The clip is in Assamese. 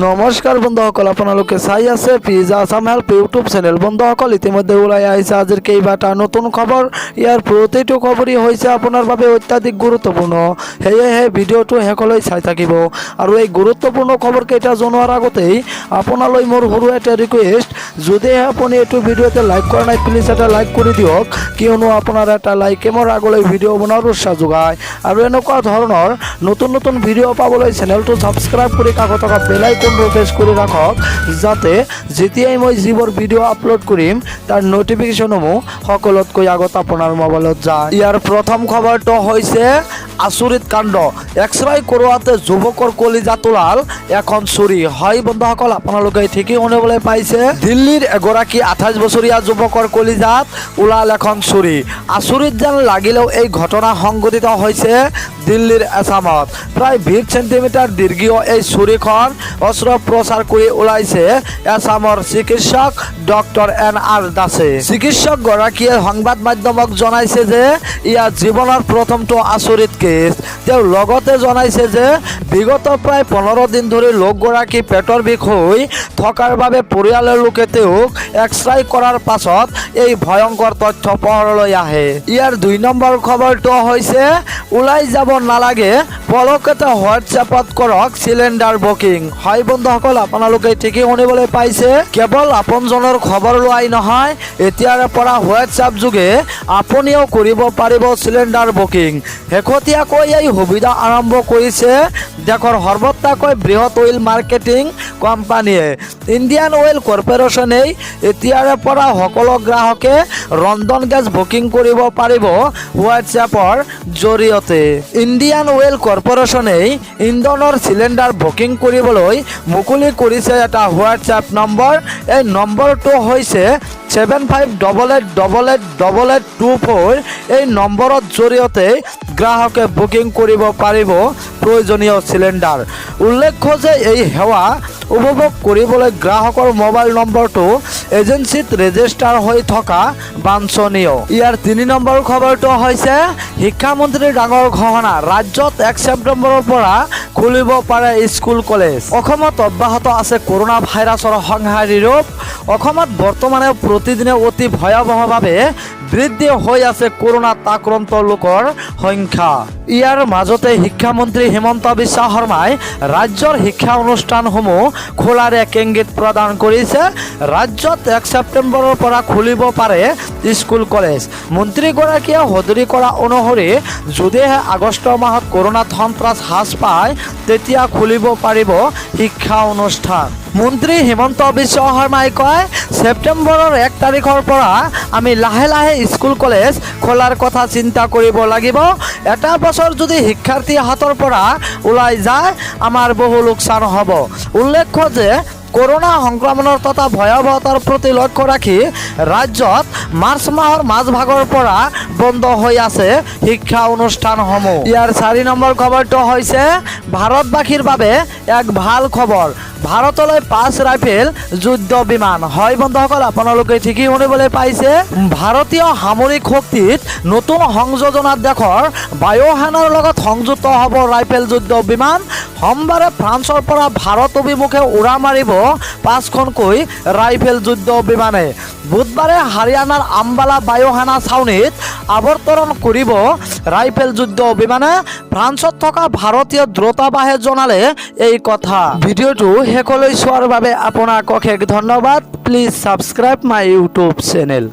নমস্কাৰ বন্ধুসকল, আপোনালোকে চাই আছে pizza Assam help YouTube channel. বন্ধুসকল, ইতিমধ্যে ওলাই আহিছে আজিৰ কেইবাটা নতুন খবৰ। ইয়াৰ প্ৰতিটো খবৰেই হৈছে আপোনাৰ বাবে অত্যাধিক গুৰুত্বপূৰ্ণ, সেয়েহে ভিডিঅ'টো শেষলৈ চাই থাকিব। আৰু এই গুৰুত্বপূৰ্ণ খবৰকেইটা জনোৱাৰ আগতেই আপোনালৈ মোৰ সৰু এটা ৰিকুৱেষ্ট, যদিহে আপুনি এইটো ভিডিঅ'তে লাইক কৰা নাই প্লিজ এটা লাইক কৰি দিয়ক, কিয়নো আপোনাৰ এটা লাইকে মোৰ আগলৈ ভিডিঅ' বনোৱাৰ উৎসাহ যোগায়। আৰু এনেকুৱা ধৰণৰ নতুন নতুন ভিডিঅ' পাবলৈ চেনেলটো ছাবস্ক্ৰাইব কৰি কাষত থকা বেল আইকনটো প্ৰেছ কৰি ৰাখক, যাতে যেতিয়াই মই যিবোৰ ভিডিঅ' আপলোড কৰিম তাৰ নটিফিকেশ্যনসমূহ সকলোতকৈ আগত আপোনাৰ মোবাইলত যায়। ইয়াৰ প্ৰথম খবৰটো হৈছে আচৰিত কাণ্ড, এক্সৰে কৰোৱাতে যুৱকৰ কলিজা তোলাল এখন চুৰি। হয় বন্ধুসকল, আপোনালোকে ঠিকেই শুনিবলৈ পাইছে। দিল্লীৰ এগৰাকী 28 বছৰীয়া যুৱকৰ কলিজাত ওলাল এখন চুৰি। আচৰিত যেন লাগিলেও এই ঘটনা সংঘটিত হৈছে দিল্লীৰ আসামত। প্ৰায় 20 চেণ্টিমিটাৰ দীৰ্ঘীয় এই চুৰিখন অস্ত্ৰোপচাৰ কৰি ওলাইছে আসামৰ চিকিৎসক ডক্টৰ NR দাসে। চিকিৎসকগৰাকীয়ে সংবাদ মাধ্যমক জনাইছে যে ইয়াত জীৱনৰ প্ৰথমটো আচৰিত কেছ। তেওঁ লগতে জনাইছে যে বিগত প্ৰায় 15 দিন ধৰি লোকগৰাকী পেটৰ বিষ হৈ থকাৰ বাবে পৰিয়ালৰ লোকে তেওঁক এক্সৰে কৰাৰ পাছত এই ভয়ংকৰ তথ্য পোহৰলৈ আহে। ইয়াৰ 2 নম্বৰ খবৰটো হৈছে ওলাই যাব নালাগে, পলকতে হোৱাটছএপত কৰক চিলিণ্ডাৰ বুকিং। হয় বন্ধুসকল, আপোনালোকে ঠিকেই শুনিবলৈ পাইছে। কেৱল আপোনজনৰ খবৰ লোৱাই নহয়, এতিয়াৰ পৰা হোৱাটছএপ যোগে আপুনিও কৰিব পাৰিব চিলিণ্ডাৰ বুকিং। শেহতীয়াকৈ এই সুবিধা আৰম্ভ কৰিছে দেশৰ সৰ্বত্ৰাকৈ বৃহৎ অইল মাৰ্কেটিং কোম্পানীয়ে। ইণ্ডিয়ান অইল কৰ্পোৰেশ্যনে এতিয়াৰ পৰা সকলো গ্ৰাহকে ৰন্ধন গেছ বুকিং কৰিব পাৰিব হোৱাটছএপৰ জৰিয়তে। ইণ্ডিয়ান অইল কৰ্পোৰেশ্যনে ইন্ধনৰ চিলিণ্ডাৰ বুকিং কৰিবলৈ মুকলি কৰিছে এটা হোৱাটছএপ নম্বৰ। এই নম্বৰটো হৈছে 7588888824। এই নম্বৰৰ জৰিয়তে গ্ৰাহকে বুকিং কৰিব পাৰিব প্ৰয়োজনীয় চিলিণ্ডাৰ। উল্লেখ্য যে এই সেৱা উপভোগ কৰিবলৈ গ্ৰাহকৰ মোবাইল নম্বৰটো এজেঞ্চিত ৰেজিষ্টাৰ হৈ থকা বাঞ্ছনীয়। ইয়াৰ 3 নম্বৰ খবৰটো হৈছে শিক্ষামন্ত্ৰীৰ ডাঙৰ ঘোষণা, ৰাজ্যত 1 ছেপ্টেম্বৰৰ পৰা খুলিব পাৰে স্কুল কলেজ। অসমত অব্যাহত আছে কৰোনা ভাইৰাছৰ সংহাৰী ৰূপ। অসমত বৰ্তমানে প্ৰতিদিনে অতি ভয়াৱহভাৱে বৃদ্ধি হৈ আছে কৰোনাত আক্ৰান্ত লোকৰ সংখ্যা। ইয়াৰ মাজতে শিক্ষামন্ত্ৰী হিমন্ত বিশ্ব শৰ্মাই ৰাজ্যৰ শিক্ষা অনুষ্ঠানসমূহ খোলাৰ এক ইংগিত প্ৰদান কৰিছে। ৰাজ্যত 1 ছেপ্টেম্বৰৰ পৰা খুলিব পাৰে স্কুল কলেজ। মন্ত্ৰীগৰাকীয়ে সদৰি কৰা অনুসৰি যদিহে আগষ্ট মাহত কৰোনাত সন্ত্ৰাস হ্ৰাস পায় তেতিয়া খুলিব পাৰিব শিক্ষা অনুষ্ঠান। মন্ত্ৰী হিমন্ত বিশ্ব শৰ্মাই কয়, ছেপ্টেম্বৰৰ 1 তাৰিখৰ পৰা আমি লাহে লাহে স্কুল কলেজ খোলাৰ কথা চিন্তা কৰিব লাগিব। এটা বছৰ যদি শিক্ষাৰ্থীৰ হাতৰ পৰা ওলাই যায় আমাৰ বহু লোকচান হ'ব। উল্লেখ্য যে কৰোনা সংক্ৰমণৰ তথা ভয়াৱহতাৰ প্ৰতি লক্ষ্য ৰাখি ৰাজ্যত মাৰ্চ মাহৰ মাজভাগৰ পৰা বন্ধ হৈ আছে শিক্ষা অনুষ্ঠানসমূহ। ইয়াৰ 4 নম্বৰ খবৰটো হৈছে ভাৰতবাসীৰ বাবে এক ভাল খবৰ, ভাৰতলৈ 5 ৰাইফেল যুদ্ধ বিমান। হয় বন্ধুসকল, আপোনালোকে ঠিকেই শুনিবলৈ পাইছে। ভাৰতীয় সামৰিক শক্তিত নতুন সংযোজনাত দেশৰ বায়ুসেনাৰ লগত সংযুক্ত হ'ব ৰাইফেল যুদ্ধ বিমান। সোমবাৰে ফ্ৰান্সৰ পৰা ভাৰত অভিমুখে উৰা মাৰিব 5খনকৈ ৰাইফেল যুদ্ধ বিমানে। বুধবাৰে হাৰিয়ানাৰ আম্বালা বায়ুসেনা ছাউনীত অৱতৰণ কৰিব ৰাইফেল যুদ্ধ বিমানে। ফ্ৰান্সত থকা ভাৰতীয় দূতাবাসে জনালে এই কথা। ভিডিঅ'টো শেষলৈ চোৱাৰ বাবে আপোনাক অশেষ ধন্যবাদ। Please subscribe my YouTube channel.